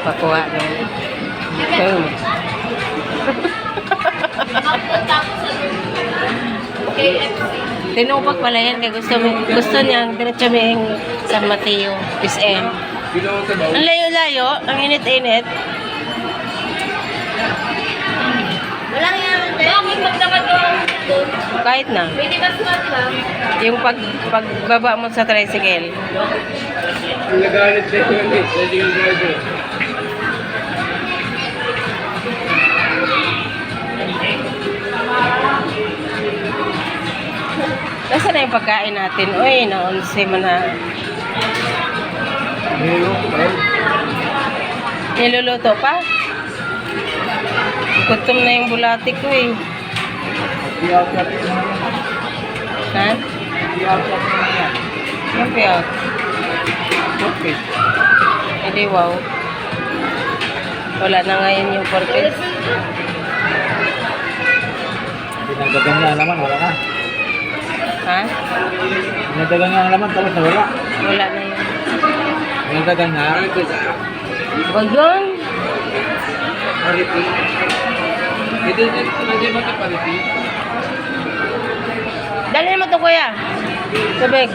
Pakuha ng term. Tinupag pala yan kaya gusto niyang diretso may San Mateo, SM. Ang layo-layo, ang init-init. Walang yan. Bakit magdamag doon? Kahit na. Pwede ba sumat lang? Yung pagbaba mo sa tricycle. Nagalit na yun eh. Tricycle driver. Nasaan na yung pagkain natin? Uy, na-11 mo na. Niluluto pa? Gutom na yung bulati ko eh. Ha? Yung piyak. Okay. Hindi, wow. Wala na ngayon yung porket. Pinagdagan niya ang laman, wala na. Ha? Pinagdagan niya ang laman, tapos nawala. Wala na yun. Pinagdagan niya. Wag yun. Parity. Hindi mo ito parity. Dali naman ito kuya. Sabig.